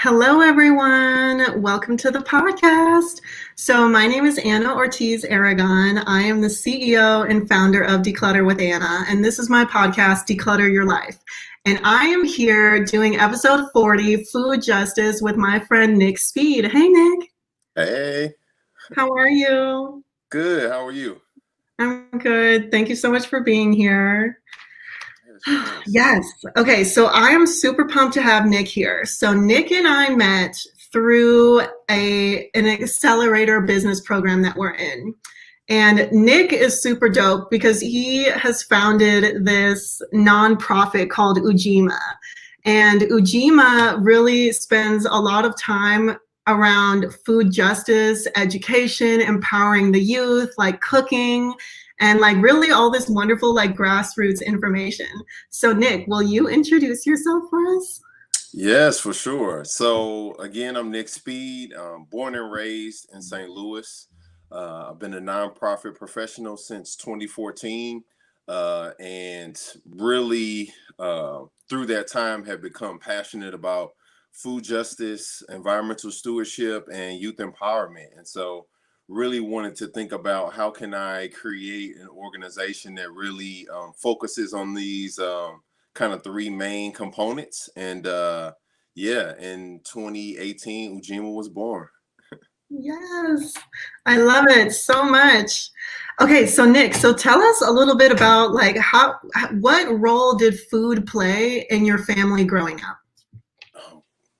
Hello, everyone. Welcome to the podcast. So my name is Anna Ortiz-Aragon. I am the CEO and founder of Declutter with Anna, and this is my podcast, Declutter Your Life. And I am here doing episode 40, Food Justice, with my friend Nick Speed. Hey, Nick. Hey. How are you? Good. How are you? I'm good. Thank you so much for being here. Yes. Yes. Okay. So I am super pumped to have Nick here. So Nick and I met through an accelerator business program that we're in. And Nick is super dope because he has founded this nonprofit called Ujima. And Ujima really spends a lot of time around food justice, education, empowering the youth, like cooking, and like really all this wonderful like grassroots information. So Nick, will you introduce yourself for us? Yes, for sure. So again, I'm Nick Speed, born and raised in St. Louis. I've been a nonprofit professional since 2014, and really through that time have become passionate about food justice, environmental stewardship, and youth empowerment. And so really wanted to think about how can I create an organization that really focuses on these kind of three main components. And in 2018, Ujima was born. Yes, I love it so much. Okay, so Nick, so tell us a little bit about like what role did food play in your family growing up?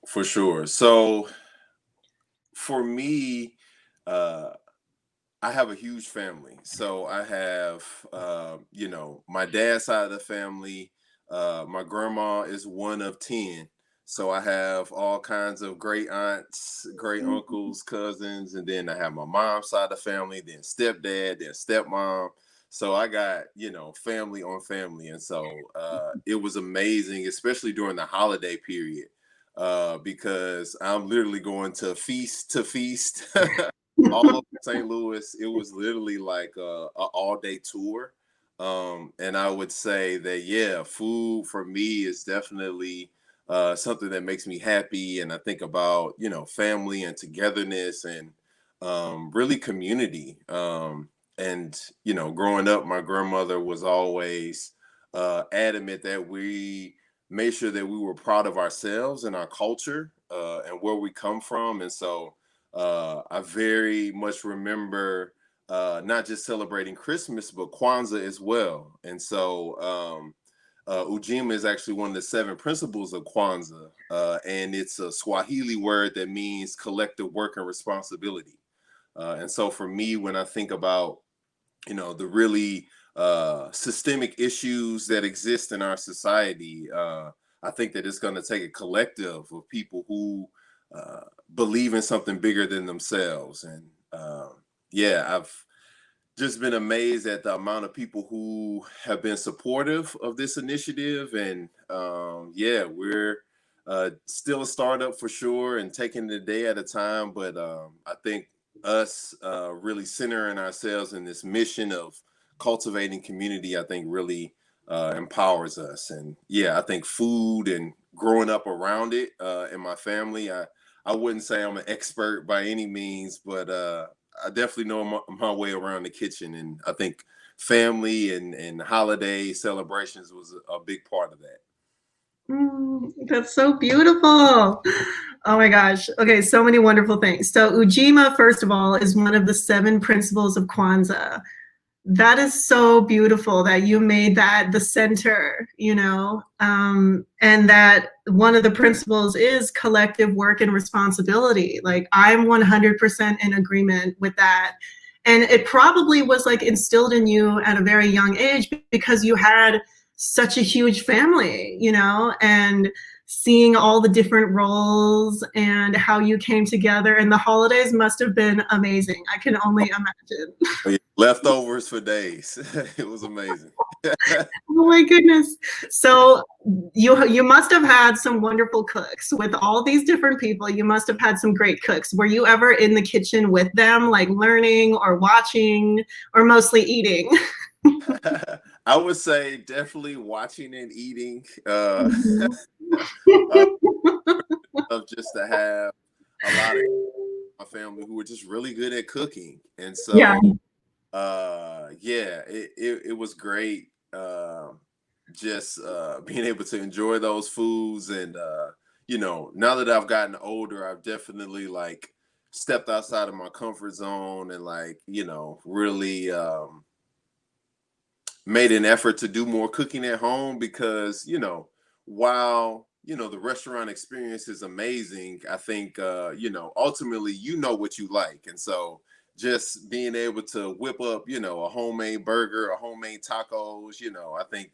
For sure. So for me, I have a huge family. So I have, my dad's side of the family. My grandma is one of 10. So I have all kinds of great aunts, great uncles, cousins, and then I have my mom's side of the family, then stepdad, then stepmom. So I got, family on family. And so it was amazing, especially during the holiday period, because I'm literally going to feast all over St. Louis. It was literally like a all-day tour. And I would say that, food for me is definitely something that makes me happy. And I think about, family and togetherness and really community. Growing up, my grandmother was always adamant that we made sure that we were proud of ourselves and our culture and where we come from. And so I very much remember not just celebrating Christmas, but Kwanzaa as well. And so Ujima is actually one of the 7 principles of Kwanzaa, and it's a Swahili word that means collective work and responsibility. And so for me, when I think about, the really systemic issues that exist in our society, I think that it's going to take a collective of people who believe in something bigger than themselves. And I've just been amazed at the amount of people who have been supportive of this initiative. And we're still a startup for sure and taking it a day at a time. But I think us really centering ourselves in this mission of cultivating community, I think really empowers us. And I think food and growing up around it in my family, I wouldn't say I'm an expert by any means, but I definitely know my way around the kitchen. And I think family and holiday celebrations was a big part of that. That's so beautiful. Oh my gosh. Okay, so many wonderful things. So Ujima, first of all, is one of the 7 principles of Kwanzaa. That is so beautiful that you made that the center, and that one of the principles is collective work and responsibility. Like I'm 100% in agreement with that. And it probably was like instilled in you at a very young age because you had such a huge family, and seeing all the different roles and how you came together. And the holidays must have been amazing. I can only imagine. Leftovers for days. It was amazing. Oh my goodness. So you must have had some wonderful cooks with all these different people. You must have had some great cooks. Were you ever in the kitchen with them, like learning or watching, or mostly eating? I would say definitely watching and eating. Mhm. love just to have a lot of my family who were just really good at cooking. And Yeah. so yeah, it was great. Just being able to enjoy those foods. And you know, now that I've gotten older, I've definitely like stepped outside of my comfort zone and like, you know, really made an effort to do more cooking at home because, you know, while, you know, the restaurant experience is amazing, I think, you know, ultimately, you know what you like. And so just being able to whip up, you know, a homemade burger, a homemade tacos, you know, I think,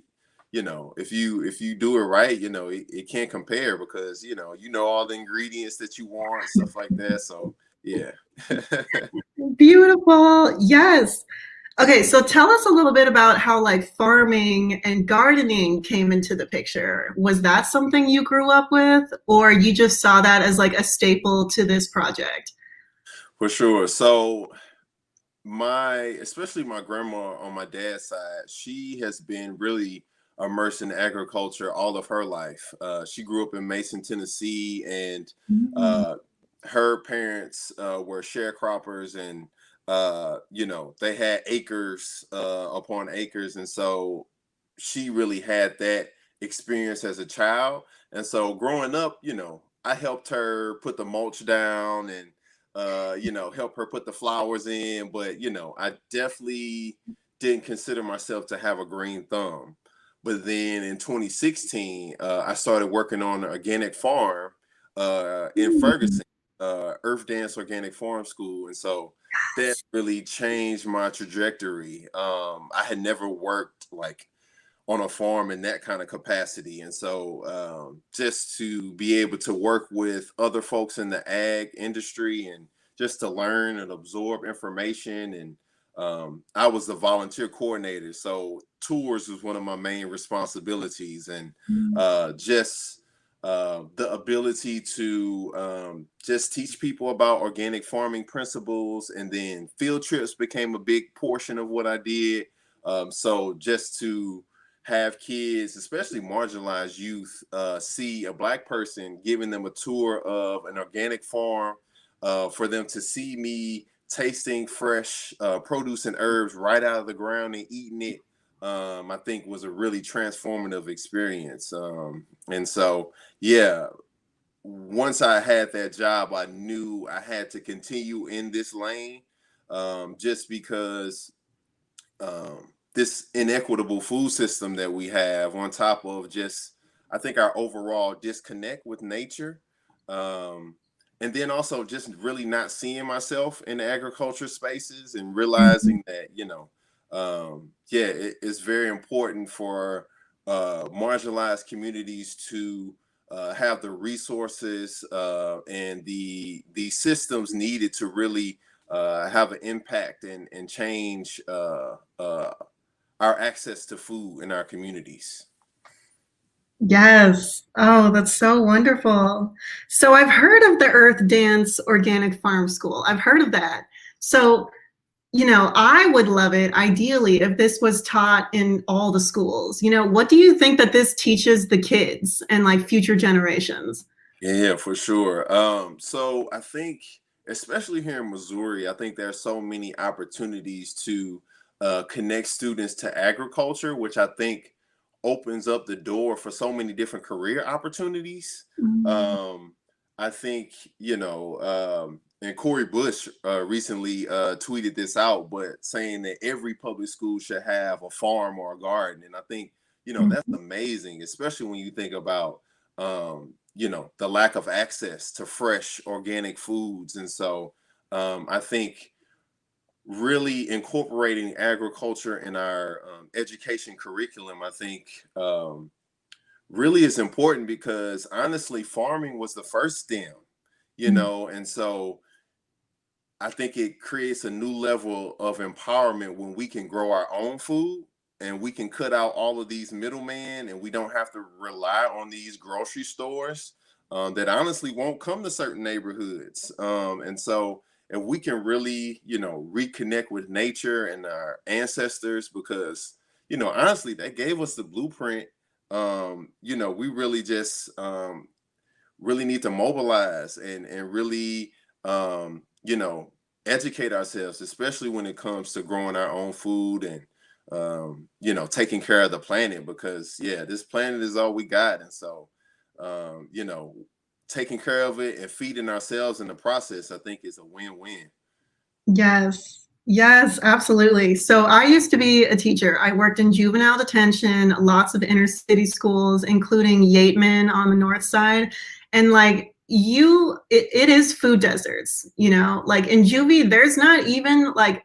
you know, if you do it right, you know, it can't compare because, you know all the ingredients that you want, stuff like that. So yeah. Beautiful. Yes. Okay, so tell us a little bit about how like farming and gardening came into the picture. Was that something you grew up with, or you just saw that as like a staple to this project? For sure. So especially my grandma on my dad's side, she has been really immersed in agriculture all of her life. She grew up in Mason, Tennessee, and Mm. uh, her parents were sharecroppers, and you know, they had acres upon acres, and so she really had that experience as a child. And so growing up, you know, I helped her put the mulch down and you know, help her put the flowers in. But, you know, I definitely didn't consider myself to have a green thumb. But then in 2016, I started working on an organic farm in Mm. Ferguson, Earth Dance Organic Farm School. And so that really changed my trajectory. I had never worked like on a farm in that kind of capacity. And so just to be able to work with other folks in the ag industry and just to learn and absorb information. And I was the volunteer coordinator. So tours was one of my main responsibilities. And just the ability to just teach people about organic farming principles. And then field trips became a big portion of what I did. So just to have kids, especially marginalized youth, see a Black person giving them a tour of an organic farm, for them to see me tasting fresh produce and herbs right out of the ground and eating it, I think was a really transformative experience. And so, yeah, once I had that job, I knew I had to continue in this lane, just because this inequitable food system that we have, on top of just, I think, our overall disconnect with nature. Um, and then also just really not seeing myself in the agriculture spaces and Mhm. realizing that, yeah, it's very important for marginalized communities to have the resources and the systems needed to really have an impact and change our access to food in our communities. Yes. Oh, that's so wonderful. So I've heard of the Earth Dance Organic Farm School. I've heard of that. So, I would love it ideally if this was taught in all the schools. What do you think that this teaches the kids and like future generations? Yeah, for sure. So I think, especially here in Missouri, I think there are so many opportunities to connect students to agriculture, which I think opens up the door for so many different career opportunities. Mm. Um, I think, and Corey Bush recently tweeted this out, but saying that every public school should have a farm or a garden. And I think, that's Mhm. amazing, especially when you think about the lack of access to fresh organic foods. And so I think really incorporating agriculture in our education curriculum, I think really is important because honestly, farming was the first STEM, and so I think it creates a new level of empowerment when we can grow our own food and we can cut out all of these middlemen and we don't have to rely on these grocery stores that honestly won't come to certain neighborhoods. And so, if we can really, reconnect with nature and our ancestors, because, honestly, that gave us the blueprint. We really just really need to mobilize and really, you know, educate ourselves, especially when it comes to growing our own food and, you know, taking care of the planet, because yeah, this planet is all we got. And so, you know, taking care of it and feeding ourselves in the process, I think is a win-win. Yes. Yes, absolutely. So I used to be a teacher. I worked in juvenile detention, lots of inner city schools, including Yateman on the north side. And like it is food deserts, you know, like in juvie, there's not even like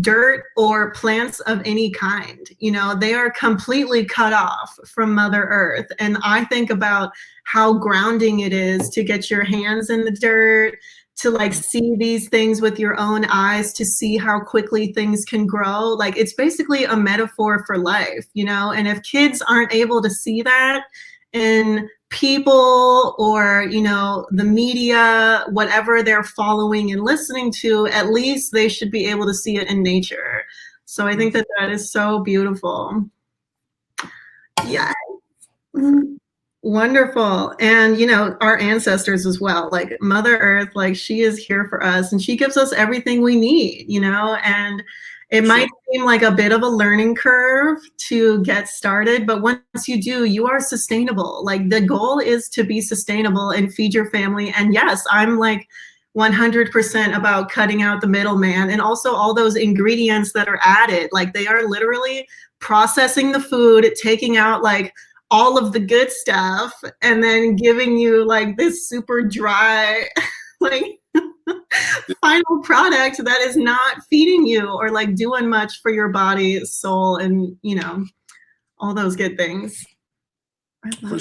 dirt or plants of any kind. You know, they are completely cut off from Mother Earth. And I think about how grounding it is to get your hands in the dirt, to like see these things with your own eyes, to see how quickly things can grow. Like it's basically a metaphor for life, you know? And if kids aren't able to see that in people or, you know, the media, whatever they're following and listening to, at least they should be able to see it in nature. So I think that that is so beautiful. Yeah. Wonderful. And, you know, our ancestors as well, like Mother Earth, like she is here for us and she gives us everything we need, you know, and it might seem like a bit of a learning curve to get started, but once you do, you are sustainable. Like the goal is to be sustainable and feed your family. And yes, I'm like 100% about cutting out the middleman and also all those ingredients that are added. Like they are literally processing the food, taking out like all of the good stuff and then giving you like this super dry like final product that is not feeding you or like doing much for your body, soul, and you know, all those good things. I love For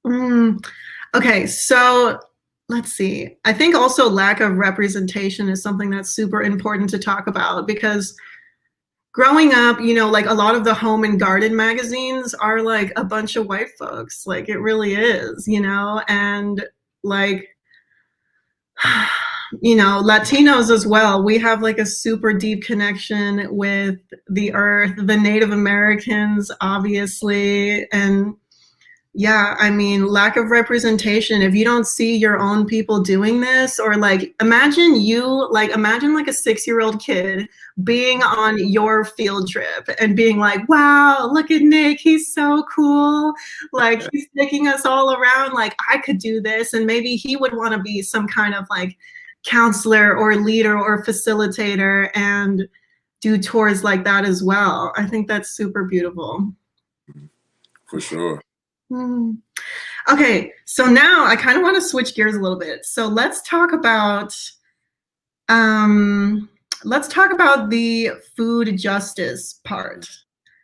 sure. Okay, so let's see. I think also lack of representation is something that's super important to talk about because growing up, you know, like a lot of the home and garden magazines are like a bunch of white folks. Like it really is, you know, and like, you know, Latinos as well. We have like a super deep connection with the earth, the Native Americans, obviously. And yeah, I mean, lack of representation. If you don't see your own people doing this, or like imagine like a 6-year-old kid being on your field trip and being like, wow, look at Nick, he's so cool. Like he's taking us all around, like I could do this. And maybe he would want to be some kind of like counselor or leader or facilitator and do tours like that as well. I think that's super beautiful. For sure. Okay, so now I kind of want to switch gears a little bit. So let's talk about the food justice part.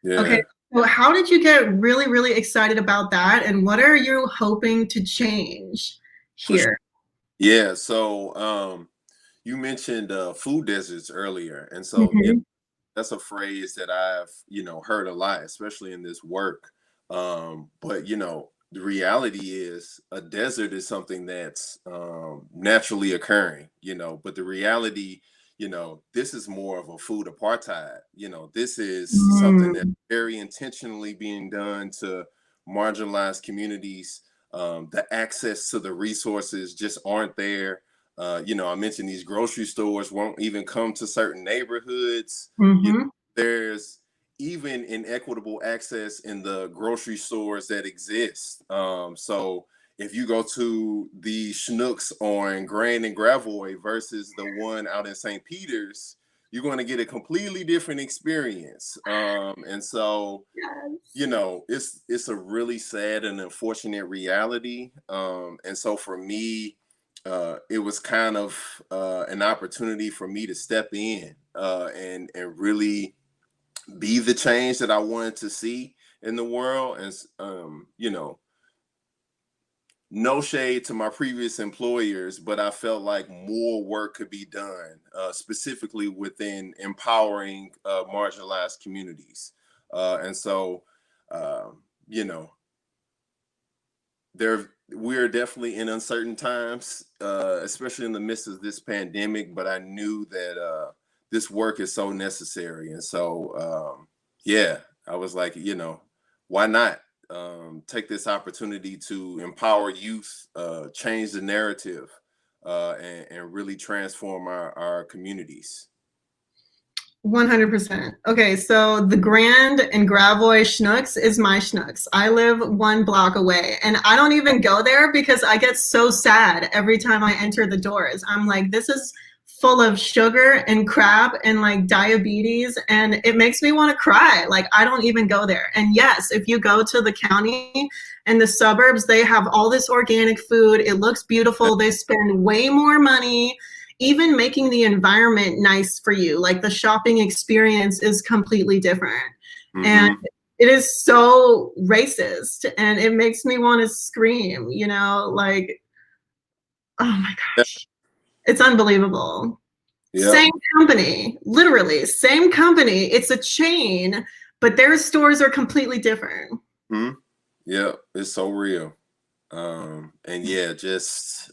Yeah. Okay, so how did you get really, really excited about that, and what are you hoping to change here? Yeah. So you mentioned food deserts earlier, and so yeah, Mhm. that's a phrase that I've, you know, heard a lot, especially in this work. But you know, the reality is a desert is something that's naturally occurring, you know, but the reality, you know, this is more of a food apartheid. You know, this is something that's Mm. very intentionally being done to marginalized communities. The access to the resources just aren't there. You know, I mentioned these grocery stores won't even come to certain neighborhoods. You know, Mhm. there's even inequitable access in the grocery stores that exist. So if you go to the Schnucks on Grand and Gravois versus the one out in St. Peter's, you're going to get a completely different experience. And so, you know, it's a really sad and unfortunate reality. And so for me, it was kind of an opportunity for me to step in and really be the change that I wanted to see in the world. And you know, no shade to my previous employers, but I felt like more work could be done, specifically within empowering marginalized communities. And so, you know, we're definitely in uncertain times, especially in the midst of this pandemic. But I knew that this work is so necessary, and so yeah, I was like, you know, why not? take this opportunity to empower youth, change the narrative, and really transform our communities. 100%. Okay, so the Grand and Gravois Schnucks is my Schnucks. I live 1 block away, and I don't even go there because I get so sad every time I enter the doors. I'm like, this is full of sugar and crap and like diabetes, and it makes me want to cry. Like, I don't even go there. And yes, if you go to the county and the suburbs, they have all this organic food. It looks beautiful. They spend way more money even making the environment nice for you. Like, the shopping experience is completely different. And it is so racist, and it makes me want to scream, like, oh my gosh, it's unbelievable. Yeah. Same company, literally same company. It's a chain, but their stores are completely different. Yeah, it's so real. And yeah, just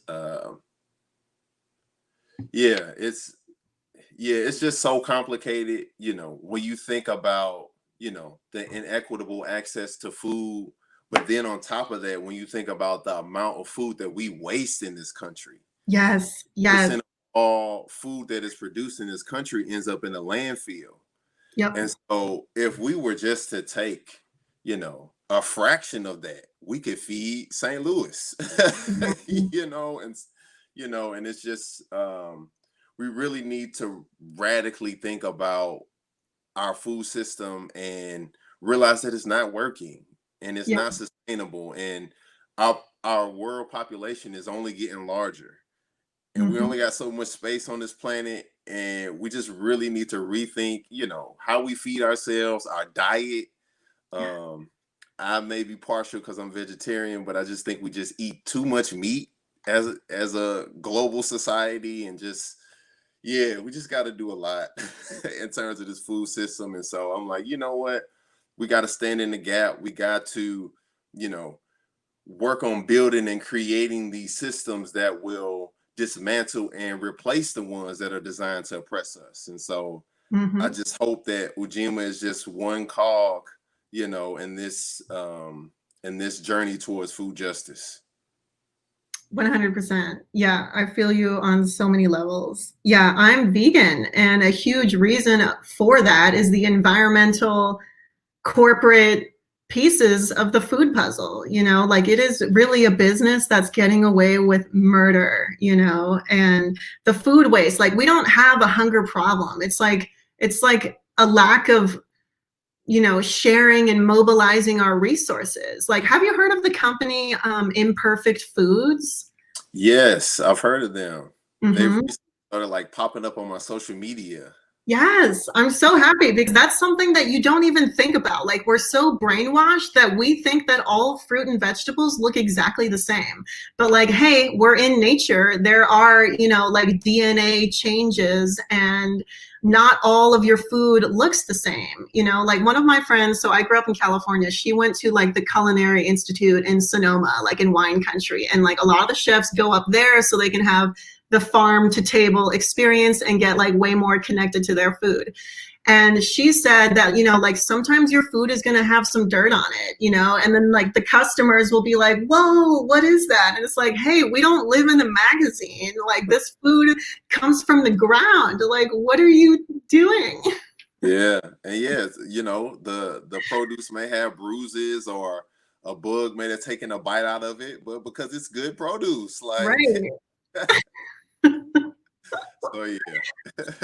it's just so complicated, when you think about, the inequitable access to food, but then on top of that, when you think about the amount of food that we waste in this country. Yes. Percent of all food that is produced in this country ends up in a landfill. Yep. And so if we were just to take, a fraction of that, we could feed St. Louis, and it's just, we really need to radically think about our food system and realize that it's not working and it's not sustainable. And our world population is only getting larger. And we only got so much space on this planet, and we just really need to rethink, how we feed ourselves, our diet. I may be partial because I'm vegetarian, but I just think we just eat too much meat as a global society, and just, we just got to do a lot in terms of this food system. And so I'm like, you know what? We got to stand in the gap. We got to, work on building and creating these systems that will dismantle and replace the ones that are designed to oppress us. And so I just hope that Ujima is just one cog, in this journey towards food justice. 100%. Yeah, I feel you on so many levels. Yeah, I'm vegan, and a huge reason for that is the environmental corporate pieces of the food puzzle. Like, it is really a business that's getting away with murder, and the food waste. Like, we don't have a hunger problem. It's like a lack of sharing and mobilizing our resources. Like, have you heard of the company Imperfect Foods? Yes, I've heard of them. They've started like popping up on my social media. Yes, I'm so happy, because that's something that you don't even think about. Like, we're so brainwashed that we think that all fruit and vegetables look exactly the same. But like, hey, we're in nature. There are, like, DNA changes, and not all of your food looks the same. Like, one of my friends, so I grew up in California, she went to like the Culinary Institute in Sonoma, like in wine country. And like, a lot of the chefs go up there so they can have the farm to table experience and get like way more connected to their food. And she said that, like, sometimes your food is going to have some dirt on it, and then like the customers will be like, whoa, what is that? And it's like, hey, we don't live in a magazine. Like, this food comes from the ground. Like, what are you doing? Yeah. And yes, the produce may have bruises, or a bug may have taken a bite out of it, but because it's good produce, like, Right. so yeah.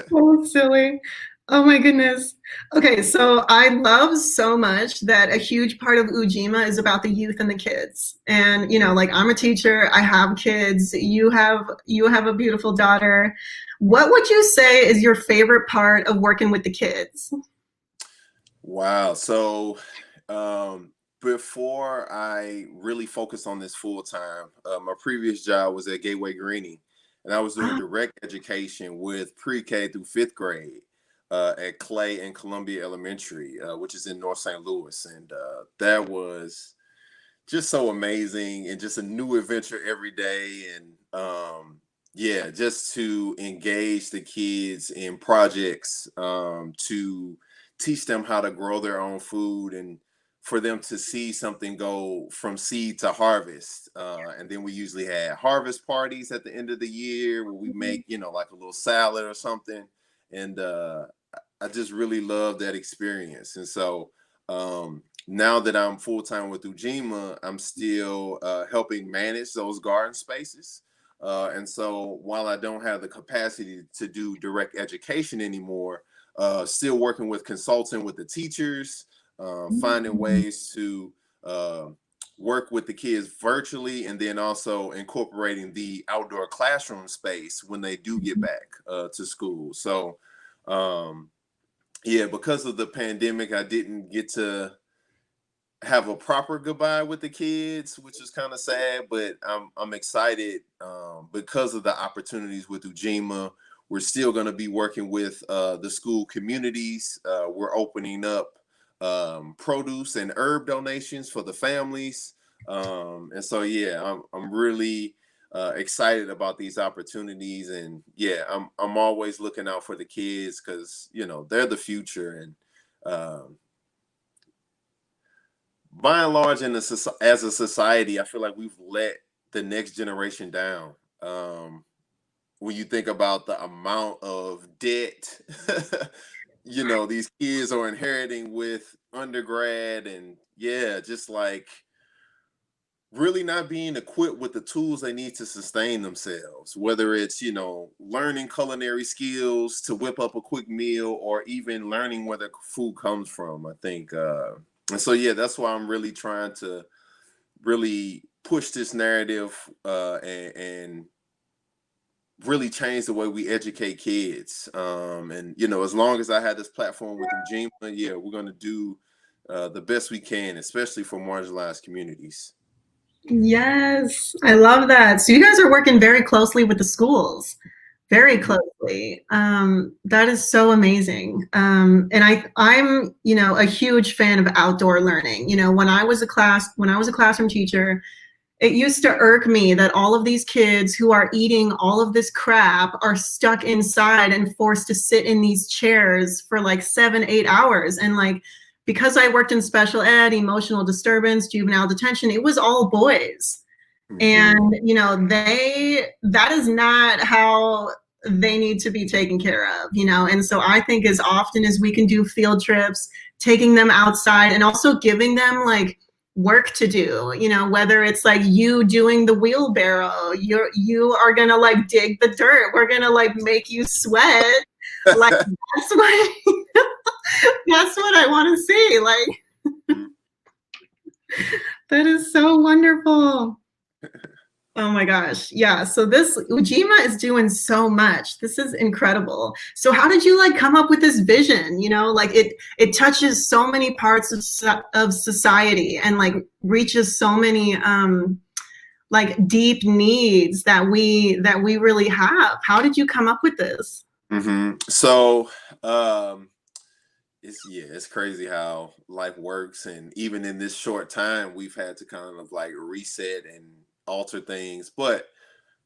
So silly. Oh my goodness. Okay, so I love so much that a huge part of Ujima is about the youth and the kids. And like, I'm a teacher, I have kids, you have a beautiful daughter. What would you say is your favorite part of working with the kids? Wow. So before I really focused on this full time, my previous job was at Gateway Greening, and I was doing direct education with pre-K through 5th grade at Clay and Columbia Elementary, which is in North St. Louis. And that was just so amazing, and just a new adventure every day. And just to engage the kids in projects, to teach them how to grow their own food, and for them to see something go from seed to harvest. And then we usually had harvest parties at the end of the year where we make, like a little salad or something. And I just really love that experience. And so now that I'm full-time with Ujima, I'm still helping manage those garden spaces. And so while I don't have the capacity to do direct education anymore, still working with consulting with the teachers, finding ways to work with the kids virtually, and then also incorporating the outdoor classroom space when they do get back to school. So yeah, because of the pandemic, I didn't get to have a proper goodbye with the kids, which is kind of sad, but I'm excited because of the opportunities with Ujima. We're still going to be working with the school communities. We're opening up produce and herb donations for the families. And so, yeah, I'm really excited about these opportunities. And yeah, I'm always looking out for the kids because, they're the future. And by and large, as a society, I feel like we've let the next generation down. When you think about the amount of debt, these kids are inheriting with undergrad, and yeah, just like really not being equipped with the tools they need to sustain themselves, whether it's, learning culinary skills to whip up a quick meal, or even learning where the food comes from, I think. And so, yeah, that's why I'm really trying to really push this narrative and really change the way we educate kids. And, as long as I have this platform with Ujima, yeah, we're going to do the best we can, especially for marginalized communities. Yes, I love that. So you guys are working very closely with the schools, very closely. That is so amazing. And I'm, a huge fan of outdoor learning. When I was a classroom teacher, it used to irk me that all of these kids who are eating all of this crap are stuck inside and forced to sit in these chairs for like 7, 8 hours. And like, because I worked in special ed, emotional disturbance, juvenile detention, it was all boys. And, that is not how they need to be taken care of, And so I think as often as we can do field trips, taking them outside and also giving them like work to do, whether it's like you doing the wheelbarrow, you are gonna like dig the dirt, we're gonna like make you sweat. Like that's what that's what I want to see. Like that is so wonderful. Oh my gosh. Yeah. So this Ujima is doing so much. This is incredible. So how did you like come up with this vision? Like it touches so many parts of society and like reaches so many like deep needs that we really have. How did you come up with this? So it's crazy how life works, and even in this short time we've had to kind of like reset and alter things. But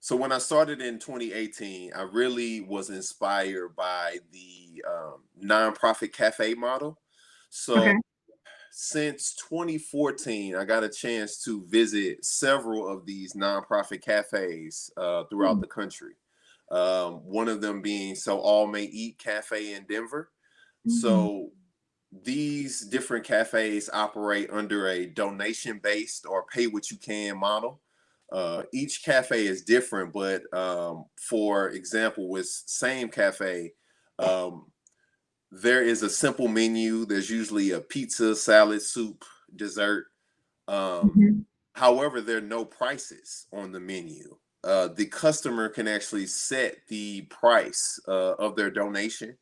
so when I started in 2018, I really was inspired by the nonprofit cafe model. So Okay. since 2014, I got a chance to visit several of these nonprofit cafes throughout the country. One of them being So All May Eat Cafe in Denver. So these different cafes operate under a donation-based or pay what you can model. Each cafe is different, but for example, with Same Cafe, there is a simple menu. There's usually a pizza, salad, soup, dessert. However, there are no prices on the menu. The customer can actually set the price of their donation.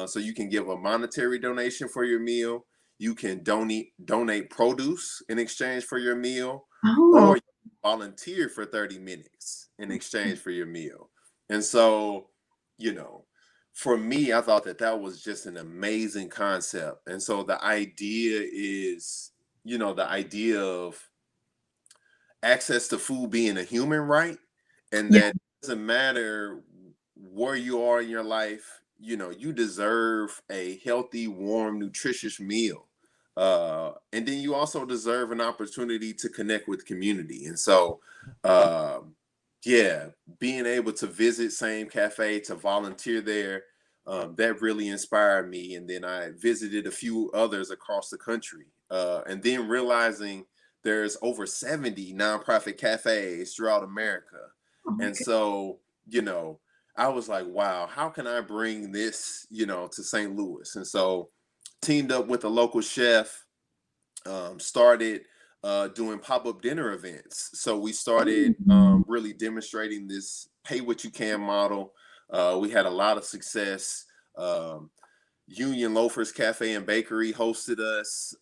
So you can give a monetary donation for your meal. You can donate produce in exchange for your meal, Oh. or volunteer for 30 minutes in exchange for your meal. And so, for me, I thought that was just an amazing concept. And so the idea is, the idea of access to food being a human right, and Yeah. that it doesn't matter where you are in your life, you deserve a healthy, warm, nutritious meal. And then you also deserve an opportunity to connect with community. And so, uh, yeah, being able to visit Same Cafe, to volunteer there, that really inspired me. And then I visited a few others across the country. And then realizing there's over 70 nonprofit cafes throughout America. Oh my And God. so, you know, I was like, wow, how can I bring this, to St. Louis? And so teamed up with a local chef, started doing pop-up dinner events. So we started really demonstrating this pay what you can model. We had a lot of success. Union Loafers Cafe and Bakery hosted us.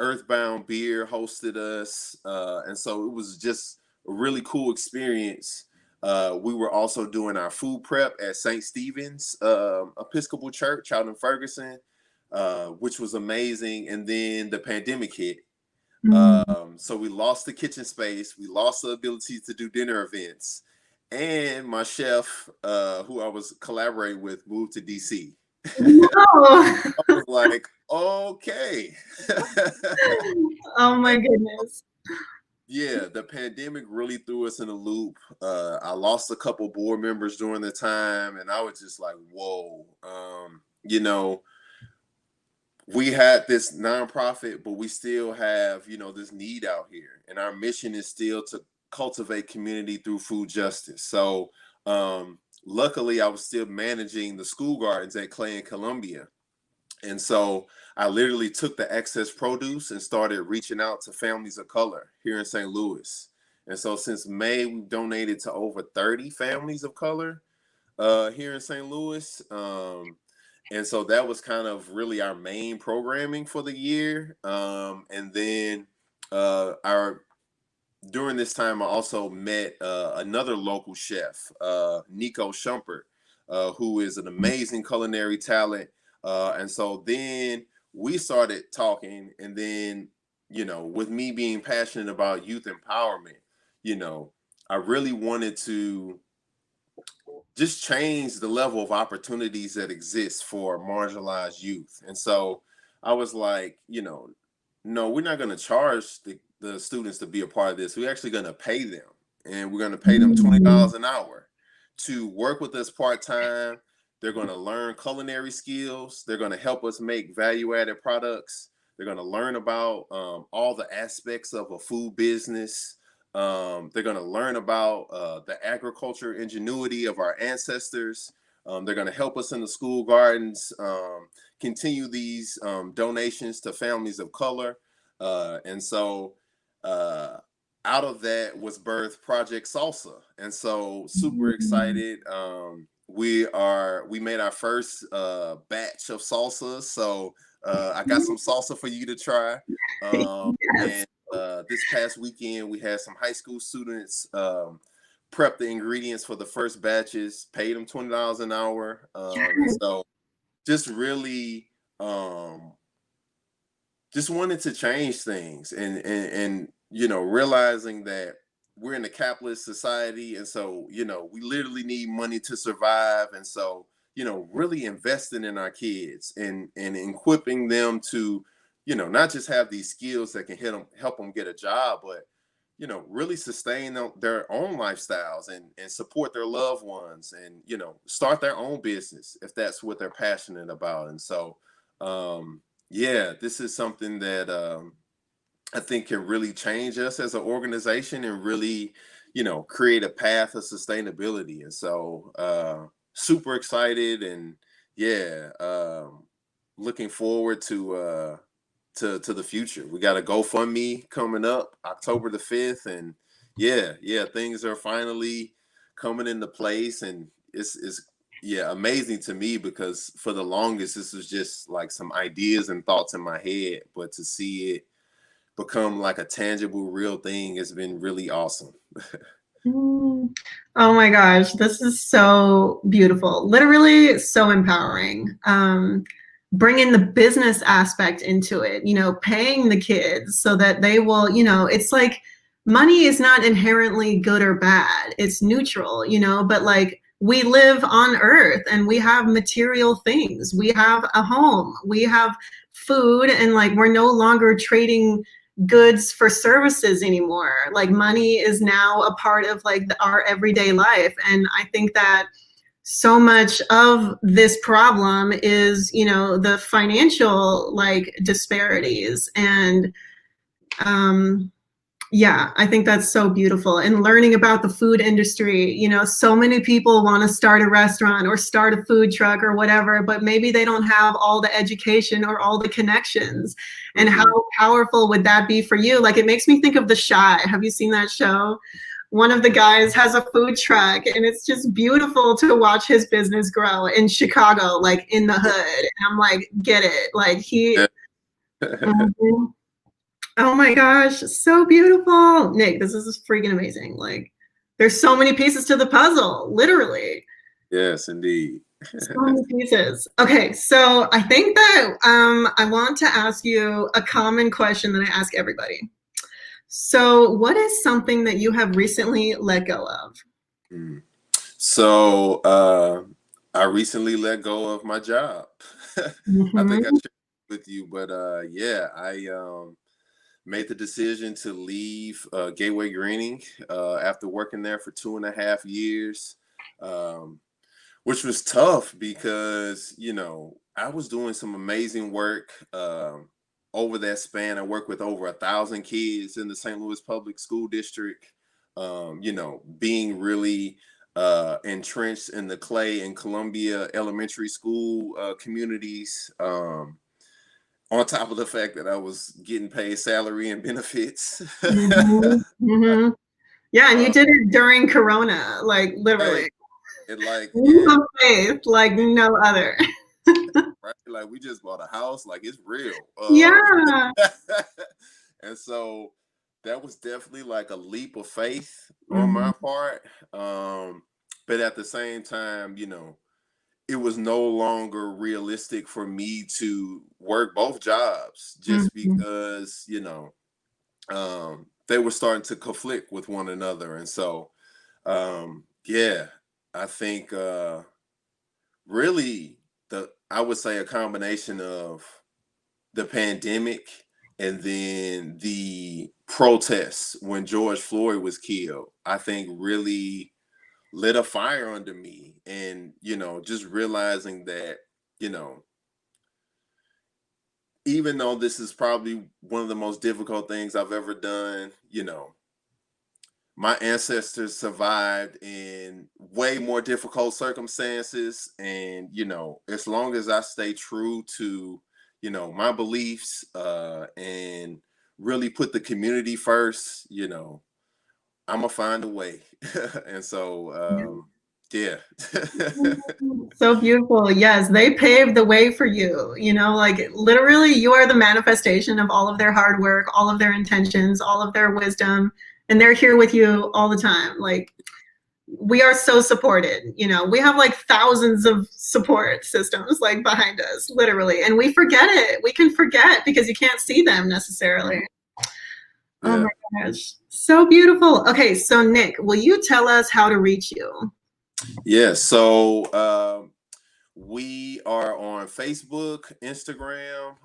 Earthbound Beer hosted us. And so it was just a really cool experience. We were also doing our food prep at St. Stephen's Episcopal Church out in Ferguson, which was amazing. And then the pandemic hit. So we lost the kitchen space. We lost the ability to do dinner events. And my chef, who I was collaborating with, moved to DC. No. I was like, okay. Oh my goodness. Yeah, the pandemic really threw us in a loop. I lost a couple board members during the time, and I was just like, whoa. We had this nonprofit, but we still have, this need out here. And our mission is still to cultivate community through food justice. So luckily, I was still managing the school gardens at Clay and Columbia. And so I literally took the excess produce and started reaching out to families of color here in St. Louis. And so since May, we've donated to over 30 families of color here in St. Louis. And so that was kind of really our main programming for the year. And then during this time, I also met another local chef, Nico Shumpert, who is an amazing culinary talent. And so then we started talking, and then, with me being passionate about youth empowerment, I really wanted to just change the level of opportunities that exist for marginalized youth. And so I was like, no, we're not going to charge the students to be a part of this. We're actually going to pay them, and we're going to pay them $20 an hour to work with us part-time. They're going to learn culinary skills. They're going to help us make value-added products. They're going to learn about all the aspects of a food business. They're going to learn about the agriculture ingenuity of our ancestors. They're going to help us in the school gardens, continue these donations to families of color. And so out of that was birthed Project Salsa. And so super excited. We made our first batch of salsa. So I got some salsa for you to try. Yes. And this past weekend, we had some high school students prep the ingredients for the first batches, paid them $20 an hour. And so just really just wanted to change things and realizing that we're in a capitalist society. And so, we literally need money to survive. And so, really investing in our kids and equipping them to, not just have these skills that can help them get a job, but, really sustain their own lifestyles and support their loved ones and, start their own business if that's what they're passionate about. And so, yeah, this is something that I think can really change us as an organization and really, create a path of sustainability. And so super excited and yeah, looking forward to the future. We got a GoFundMe coming up October the 5th. And yeah, things are finally coming into place. And it's amazing to me because for the longest, this was just like some ideas and thoughts in my head, but to see it become like a tangible, real thing has been really awesome. Oh my gosh, this is so beautiful. Literally so empowering. Bringing the business aspect into it, paying the kids so that they will, it's like money is not inherently good or bad. It's neutral, but like we live on earth and we have material things. We have a home. We have food, and like we're no longer trading goods for services anymore. Like money is now a part of like our everyday life. And I think that so much of this problem is, you know, the financial like disparities. And yeah, I think that's so beautiful. And learning about the food industry, you know, so many people want to start a restaurant or start a food truck or whatever, but maybe they don't have all the education or all the connections. And how powerful would that be for you? Like, it makes me think of The Chi. Have you seen that show? One of the guys has a food truck, and it's just beautiful to watch his business grow in Chicago, like in the hood. And I'm like, get it. Like he, Mhm. Oh my gosh, so beautiful. Nick, this is freaking amazing. Like, there's so many pieces to the puzzle, literally. Yes, indeed. So many pieces. Okay, so I think that I want to ask you a common question that I ask everybody. So, what is something that you have recently let go of? Mm. So I recently let go of my job. I think I Mhm. shared with you, but yeah, I made the decision to leave Gateway Greening after working there for 2.5 years, um, which was tough because, you know, I was doing some amazing work over that span. I worked with over 1,000 kids in the St. Louis Public School District, you know, being really entrenched in the Clay and Columbia elementary school communities. On top of the fact that I was getting paid salary and benefits. Mhm. Mhm. Yeah, and you uh, did it during Corona, like hey, literally. and like, Leap and of faith, like no other. right, like we just bought a house, like it's real. Yeah. And so that was definitely like a leap of faith on Mhm. my part. But at the same time, you know, it was no longer realistic for me to work both jobs just Mhm. because, you know, they were starting to conflict with one another. And so, yeah, I think really I would say a combination of the pandemic and then the protests when George Floyd was killed, I think really lit a fire under me. And, you know, just realizing that, you know, even though this is probably one of the most difficult things I've ever done, you know, my ancestors survived in way more difficult circumstances. And, you know, as long as I stay true to, you know, my beliefs and really put the community first, you know, I'm gonna find a way. And so yeah. So beautiful. Yes, they paved the way for you. You know, like literally, you are the manifestation of all of their hard work, all of their intentions, all of their wisdom, and they're here with you all the time. Like, we are so supported. You know, we have like thousands of support systems like behind us, literally, and we forget it. We can forget because you can't see them necessarily. Oh Yeah. my gosh, so beautiful. Okay, so Nick, will you tell us how to reach you? Yeah. So we are on Facebook, Instagram.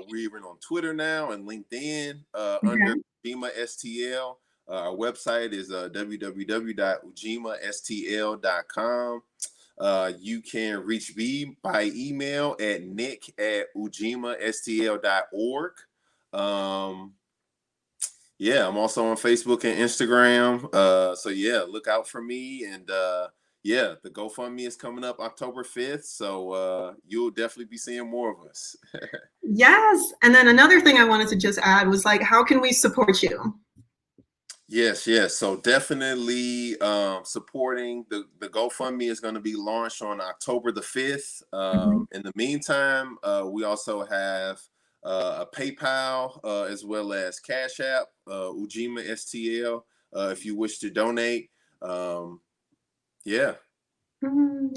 We're even on Twitter now and LinkedIn under Okay. Ujima STL. Our website is www.ujimastl.com. You can reach me by email at nick@ujimastl.org. Um, yeah, I'm also on Facebook and Instagram. So yeah, look out for me. And yeah, the GoFundMe is coming up October 5th. So you'll definitely be seeing more of us. Yes. And then another thing I wanted to just add was like, how can we support you? Yes, yes. So definitely supporting the GoFundMe is going to be launched on October the 5th. Mhm. In the meantime, we also have a PayPal as well as Cash App, Ujima STL, if you wish to donate. Um, yeah.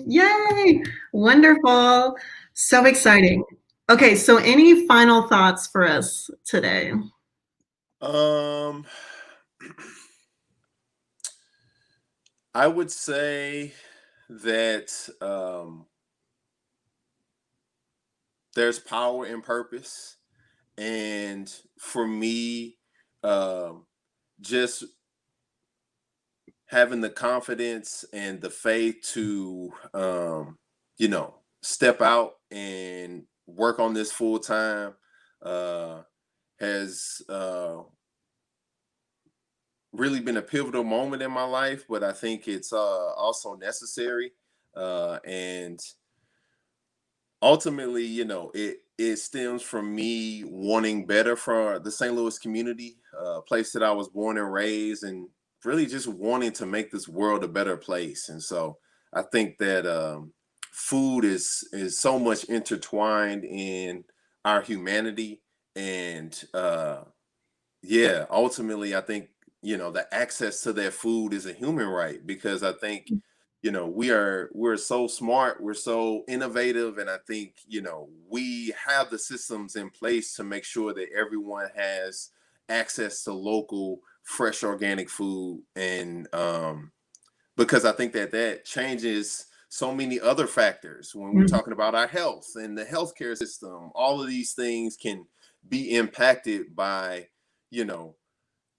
Yay! Wonderful. So exciting. Okay, so any final thoughts for us today? Um, I would say that there's power in purpose. And for me, just having the confidence and the faith to, step out and work on this full time has really been a pivotal moment in my life, but I think it's also necessary. And ultimately, it stems from me wanting better for the St. Louis community, place that I was born and raised, and really just wanting to make this world a better place. And so I think that food is so much intertwined in our humanity, and yeah, ultimately, I think the access to that food is a human right, because I think we're so smart, we're so innovative, and I think we have the systems in place to make sure that everyone has access to local fresh organic food. And because I think that changes so many other factors when we're talking about our health and the healthcare system. All of these things can be impacted by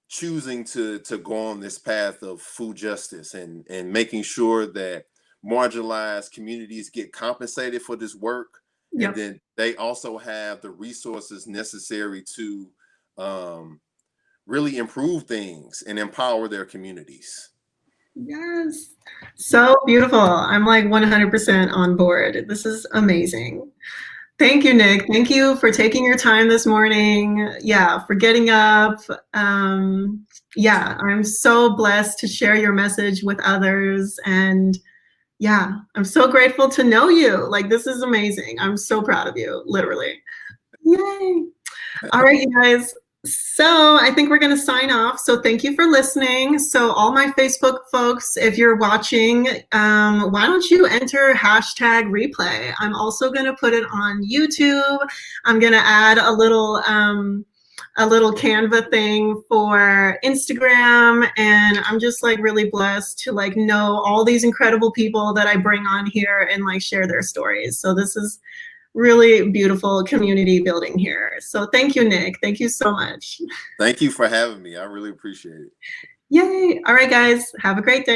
choosing to go on this path of food justice, and making sure that marginalized communities get compensated for this work, and Yep. then they also have the resources necessary to really improve things and empower their communities. Yes. So beautiful. I'm like 100% on board. This is amazing. Thank you, Nick. Thank you for taking your time this morning. Yeah, for getting up. Yeah, I'm so blessed to share your message with others. And yeah, I'm so grateful to know you. Like, this is amazing. I'm so proud of you, literally. Yay. All right, you guys. So I think we're going to sign off. So thank you for listening. So all my Facebook folks, if you're watching, why don't you enter hashtag replay? I'm also going to put it on YouTube. I'm going to add a little Canva thing for Instagram. And I'm just like really blessed to like know all these incredible people that I bring on here and like share their stories. So this is really beautiful community building here. So thank you, Nick. Thank you so much. Thank you for having me. I really appreciate it. Yay. All right, guys. Have a great day.